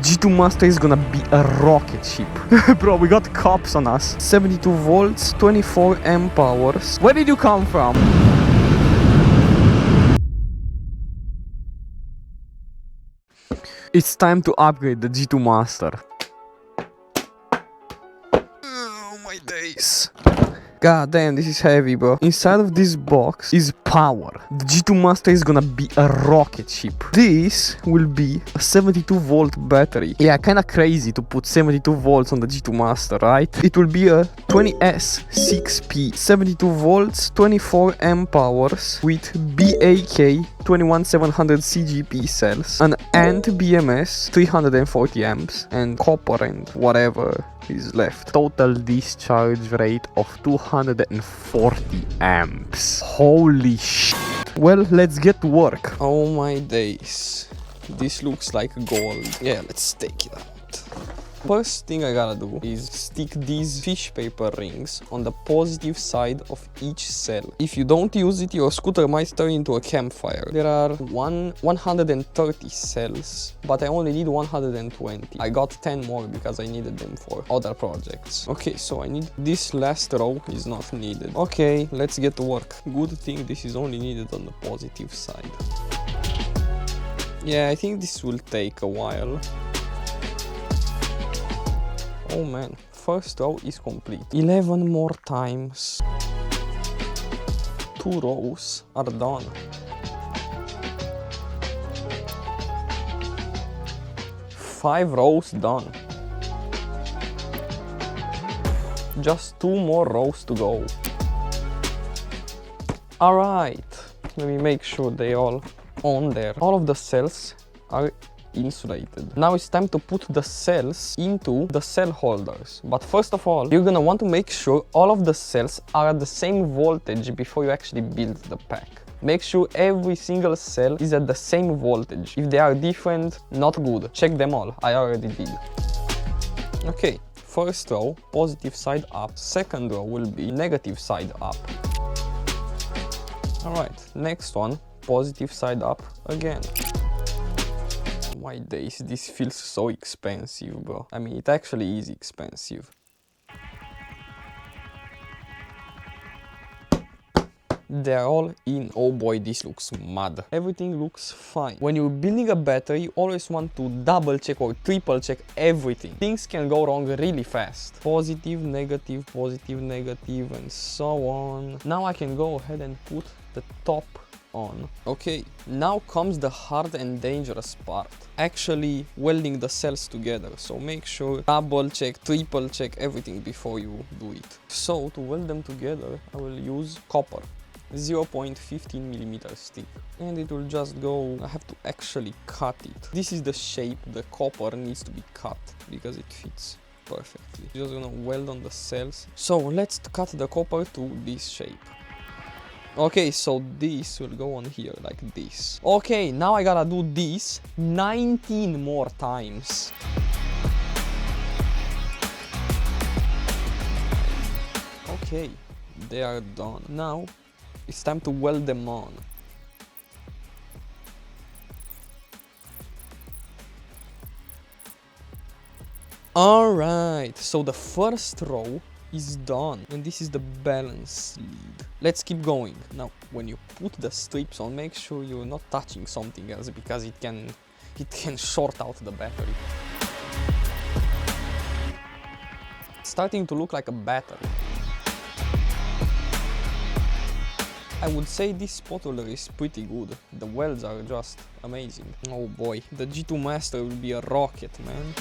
G2 Master is gonna be a rocket ship. Bro, we got cops on us. 72 volts, 24 amp hours. Where did you come from? It's time to upgrade the G2 Master. Oh my days. God damn, this is heavy, bro. Inside of this box is power. The G2 Master is gonna be a rocket ship. This will be a 72 volt battery. Yeah, kinda crazy to put 72 volts on the G2 Master, right? It will be a 20S 6P, 72 volts, 24 amp hours with BAK 21700 CGP cells, an ANT BMS 340 amps, and copper and whatever is left. Total discharge rate of 240 amps. Holy shit. Well, let's get to work. Oh my days. This looks like gold. Yeah, let's take it out. First thing I gotta do is stick these fish paper rings on the positive side of each cell. If you don't use it, your scooter might turn into a campfire. There are 130 cells, but I only need 120. I got 10 more because I needed them for other projects. Okay, so I need this last row is not needed. Okay, let's get to work. Good thing this is only needed on the positive side. Yeah, I think this will take a while. Oh man, first row is complete. 11 more times. 2 rows are done. 5 rows done. Just 2 more rows to go. Alright, let me make sure they all on there. All of the cells are insulated. Now it's time to put the cells into the cell holders. But first of all, you're gonna want to make sure all of the cells are at the same voltage before you actually build the pack. Make sure every single cell is at the same voltage. If they are different, not good. Check them all. I already did. Okay, first row, positive side up. Second row will be negative side up. Alright, next one, positive side up again. My days, this feels so expensive, bro. I mean, it actually is expensive. They're all in. Oh boy, this looks mad. Everything looks fine. When you're building a battery, you always want to double check or triple check everything. Things can go wrong really fast. Positive, negative, and so on. Now I can go ahead and put the top on. Okay, now comes the hard and dangerous part. Actually welding the cells together. So make sure double check, triple check everything before you do it. So to weld them together, I will use copper. 0.15mm stick, and it will just go. I have to actually cut it. This is the shape the copper needs to be cut because it fits perfectly. Just gonna weld on the cells. So let's cut the copper to this shape. Okay, so this will go on here like this. Okay, now I gotta do this 19 more times. Okay, they are done. Now it's time to weld them on. Alright, so the first row is done, and this is the balance lead. Let's keep going. Now, when you put the strips on, make sure you're not touching something else because it can short out the battery. It's starting to look like a battery. I would say this spot welder is pretty good. The welds are just amazing. Oh boy, the G2 Master will be a rocket, man.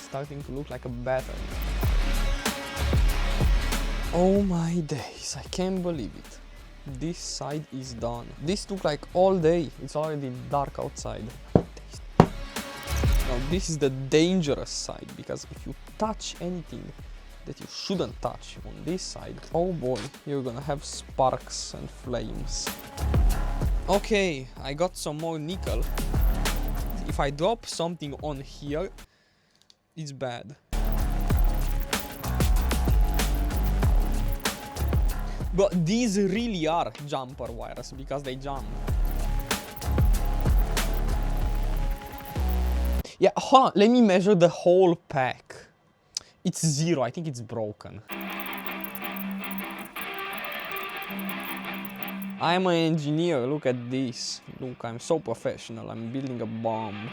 Starting to look like a battery. Oh my days, I can't believe it. This side is done. This took like all day. It's already dark outside. Now this is the dangerous side, because if you touch anything that you shouldn't touch on this side, oh boy, you're gonna have sparks and flames. Okay, I got some more nickel. If I drop something on here, it's bad. But these really are jumper wires because they jump. Yeah, hold on, let me measure the whole pack. It's 0, I think it's broken. I'm an engineer, look at this. Look, I'm so professional, I'm building a bomb.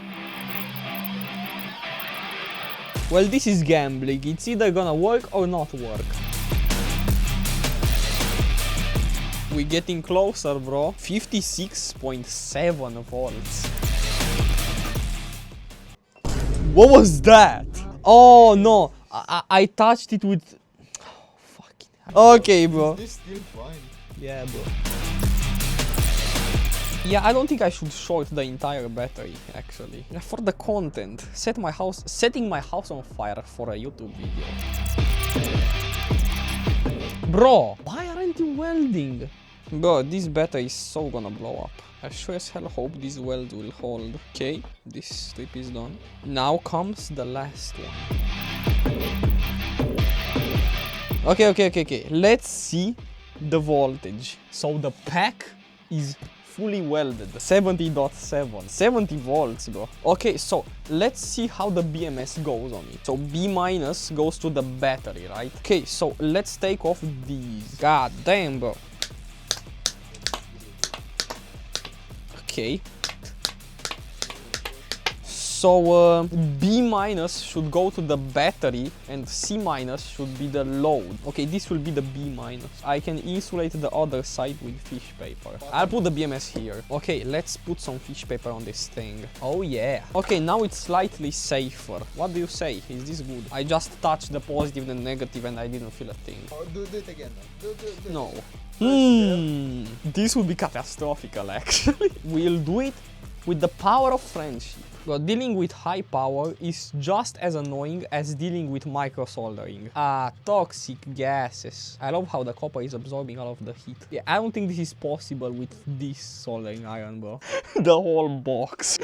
Well, this is gambling, it's either gonna work or not work. We're getting closer, bro. 56.7 volts. What was that? Oh no, I touched it with... Oh, fucking hell. Okay, bro. Is this still fine? Yeah, bro. Yeah, I don't think I should short the entire battery, actually. For the content. Setting my house on fire for a YouTube video. Bro, why aren't you welding? Bro, this battery is so gonna blow up. I sure as hell hope this weld will hold. Okay, this strip is done. Now comes the last one. Okay. Let's see the voltage. So the pack is fully welded. 70.7. 70 volts, bro. Okay, so let's see how the BMS goes on it. So B minus goes to the battery, right? Okay, so let's take off these. God damn, bro. Okay. So B minus should go to the battery and C minus should be the load. Okay, this will be the B minus. I can insulate the other side with fish paper. I'll put the BMS here. Okay, let's put some fish paper on this thing. Oh yeah. Okay, now it's slightly safer. What do you say? Is this good? I just touched the positive and negative and I didn't feel a thing. Oh, do it again. Do it. No. This would be catastrophical actually. We'll do it with the power of friendship. But dealing with high power is just as annoying as dealing with micro soldering. Toxic gases. I love how the copper is absorbing all of the heat. Yeah, I don't think this is possible with this soldering iron, bro. The whole box.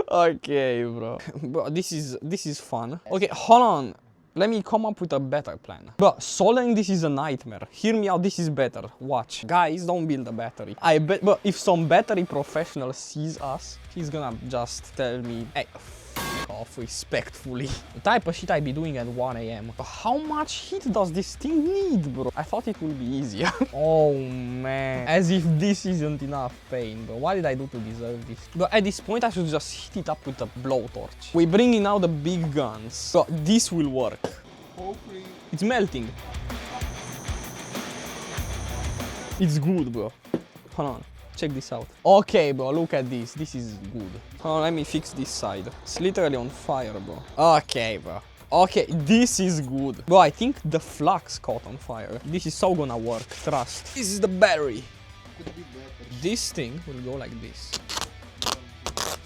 Okay, bro. Bro, this is fun. Okay, hold on. Let me come up with a better plan. But soldering this is a nightmare. Hear me out, this is better. Watch. Guys, don't build a battery. I bet, but if some battery professional sees us, he's gonna just tell me, hey, f off respectfully. The type of shit I be doing at 1 AM. How much heat does this thing need, bro? I thought it would be easier. Oh man. As if this isn't enough pain, bro. What did I do to deserve this? But at this point, I should just heat it up with a blowtorch. We're bringing out the big guns. So this will work. Hopefully. It's melting. It's good, bro. Hold on. Check this out. Okay, bro, look at this. This is good. Hold on, let me fix this side. It's literally on fire, bro. Okay, bro. Okay, this is good. Bro, I think the flux caught on fire. This is so gonna work, trust. This is the battery. This thing will go like this.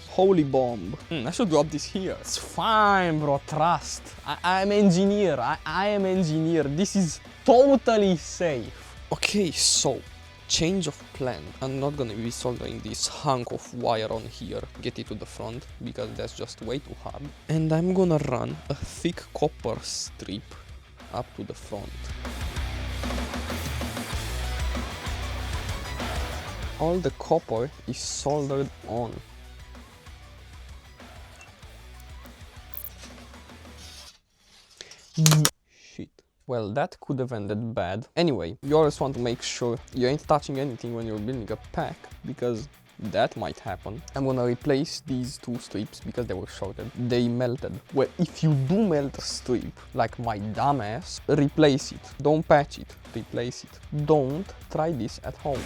Holy bomb. I should drop this here. It's fine, bro, trust. I'm engineer. I am engineer. This is totally safe. Okay, so change of plan. I'm not gonna be soldering this hunk of wire on here, get it to the front, because that's just way too hard. And I'm gonna run a thick copper strip up to the front. All the copper is soldered on. Shit. Well, that could have ended bad. Anyway, you always want to make sure you ain't touching anything when you're building a pack, because that might happen. I'm gonna replace these two strips because they were shorted. They melted. Well, if you do melt a strip, like my dumbass, replace it. Don't patch it, replace it. Don't try this at home.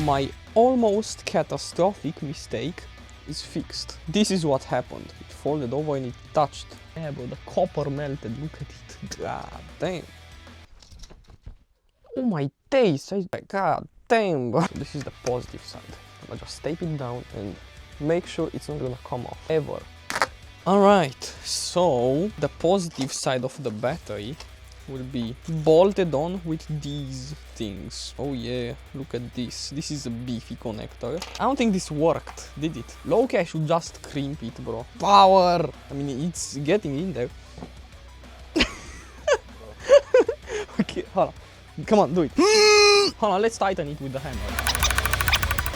My almost catastrophic mistake is fixed. This is what happened. It folded over and it touched. Yeah, bro, the copper melted. Look at it. God damn. Oh my days. God damn, bro. This is the positive side. I'm gonna just tape it down and make sure it's not gonna come off ever. Alright, so the positive side of the battery will be bolted on with these things. Oh yeah, look at this. This is a beefy connector. I don't think this worked, did it? Low-key, I should just crimp it, bro. Power! I mean, it's getting in there. Hold on. Come on, do it. Hold on, let's tighten it with the hammer.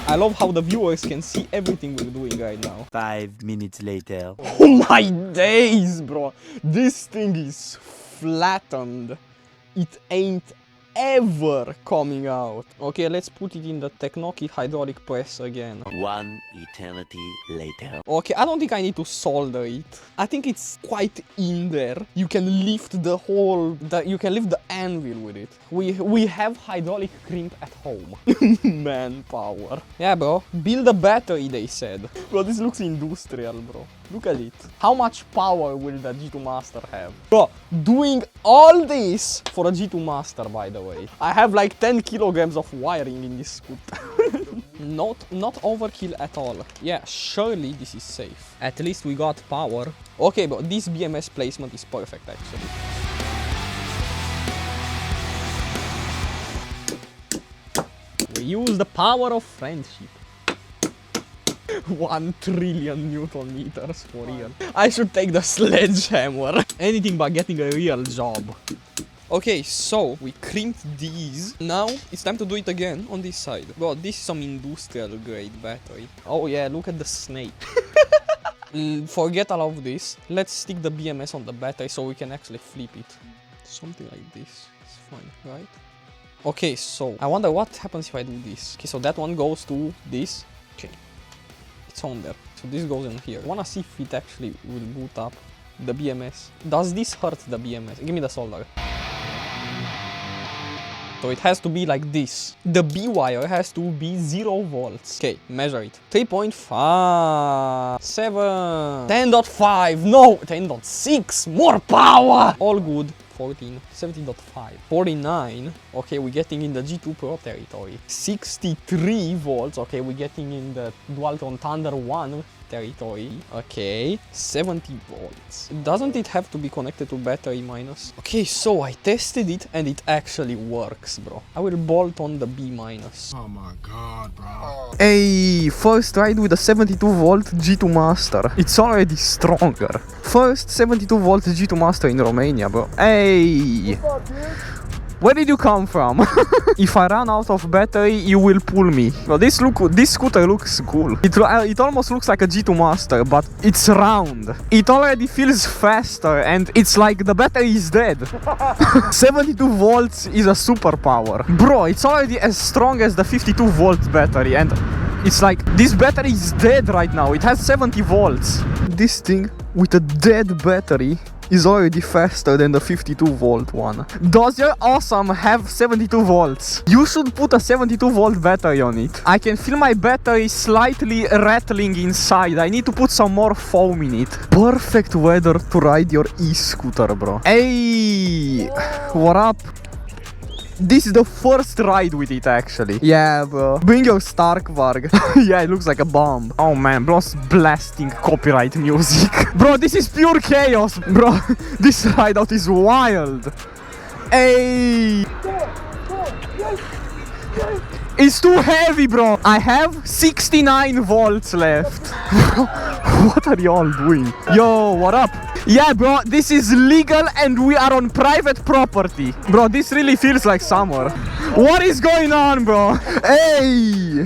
I love how the viewers can see everything we're doing right now. 5 minutes later. Oh my days, bro. This thing is flattened. It ain't ever coming out. Okay, let's put it in the Technoki hydraulic press again. 1 eternity later. Okay, I don't think I need to solder it. I think it's quite in there. You can lift the whole... you can lift the anvil with it. We have hydraulic crimp at home. Manpower. Yeah, bro. Build a battery, they said. Bro, this looks industrial, bro. Look at it. How much power will the G2 Master have? Bro, doing all this for a G2 Master, by the way. I have like 10 kilograms of wiring in this scooter. Not overkill at all. Yeah, surely this is safe. At least we got power. Okay, but this BMS placement is perfect, actually. We use the power of friendship. 1 trillion Newton meters for real. I should take the sledgehammer. Anything but getting a real job. Okay, so we crimped these. Now it's time to do it again on this side. Bro, this is some industrial grade battery. Oh yeah, look at the snake. Forget all of this. Let's stick the BMS on the battery so we can actually flip it. Something like this. It's fine, right? Okay, so I wonder what happens if I do this. Okay, so that one goes to this. Okay. It's on there. So this goes in here. I wanna see if it actually will boot up the BMS. Does this hurt the BMS? Give me the solder. So it has to be like this. The B wire has to be 0 volts. Okay, measure it. 3.5. 7. 10.5. No, 10.6. More power. All good. 14. 17.5. 49. Okay, we're getting in the G2 Pro territory. 63 volts. Okay, we're getting in the Dualtron Thunder 1 territory. Okay, 70 volts. Doesn't it have to be connected to battery minus? Okay, so I tested it and it actually works, bro. I will bolt on the B minus. Oh my god, bro. Hey, first ride with a 72 volt G2 Master. It's already stronger. First 72 volt G2 Master in Romania, bro. Hey! Where did you come from? If I run out of battery, you will pull me. Well, this scooter looks cool. It almost looks like a G2 Master, but it's round. It already feels faster and it's like the battery is dead. 72 volts is a superpower. Bro, it's already as strong as the 52 volt battery and it's like this battery is dead right now. It has 70 volts. This thing with a dead battery is already faster than the 52 volt one. Does your awesome have 72 volts? You should put a 72 volt battery on it. I can feel my battery slightly rattling inside. I need to put some more foam in it. Perfect weather to ride your e-scooter, bro. Hey, what up? This is the first ride with it, actually. Yeah, bro. Bring your Starkvarg. Yeah, it looks like a bomb. Oh, man. Bro's blasting copyright music. Bro, this is pure chaos. Bro, this ride out is wild. Hey. It's too heavy, bro. I have 69 volts left. What are y'all doing? Yo, what up? Yeah, bro, this is legal and we are on private property. Bro, this really feels like summer. What is going on, bro? Hey!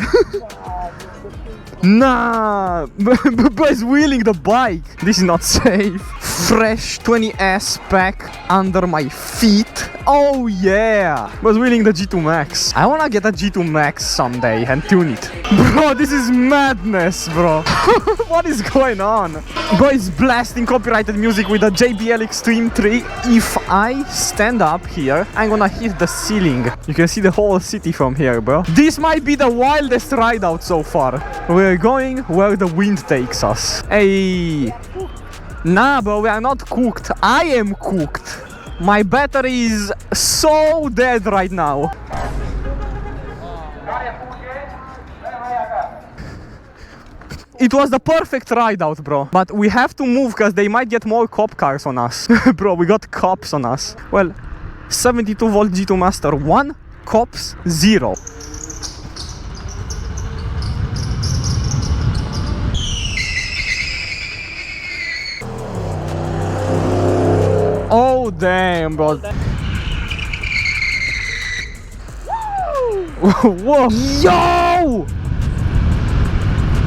Nah, bro is wheeling the bike. This is not safe. Fresh 20S pack under my feet. Oh yeah, was wheeling the G2 Max. I wanna get a G2 Max someday and tune it. Bro, this is madness, bro. What is going on? Bro is blasting copyrighted music with a JBL Extreme 3. If I stand up here, I'm gonna hit the ceiling. You can see the whole city from here, bro. This might be the wildest ride out so far. We're going where the wind takes us. Hey. Nah, bro, we are not cooked. I am cooked. My battery is so dead right now. It was the perfect ride out, bro. But we have to move because they might get more cop cars on us. Bro, we got cops on us. Well, 72 volt G2 Master 1, cops 0. Oh damn, bro. Whoa! Yo!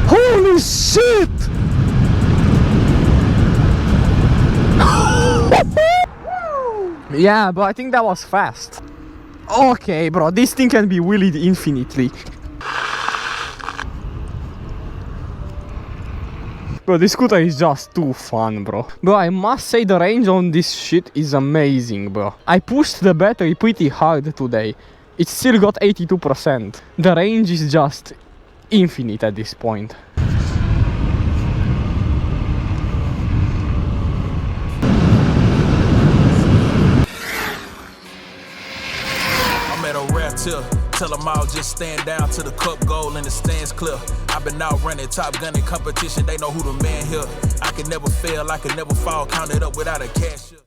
Holy shit! Yeah, but I think that was fast. Okay, bro, this thing can be wheeled infinitely. Bro, this scooter is just too fun, bro. Bro, I must say the range on this shit is amazing, bro. I pushed the battery pretty hard today. It still got 82%. The range is just infinite at this point. Tell them all just stand down to the cup goal and the stands clear. I've been out running, top gunning competition, they know who the man here. I can never fail, I can never fall, count it up without a cashier.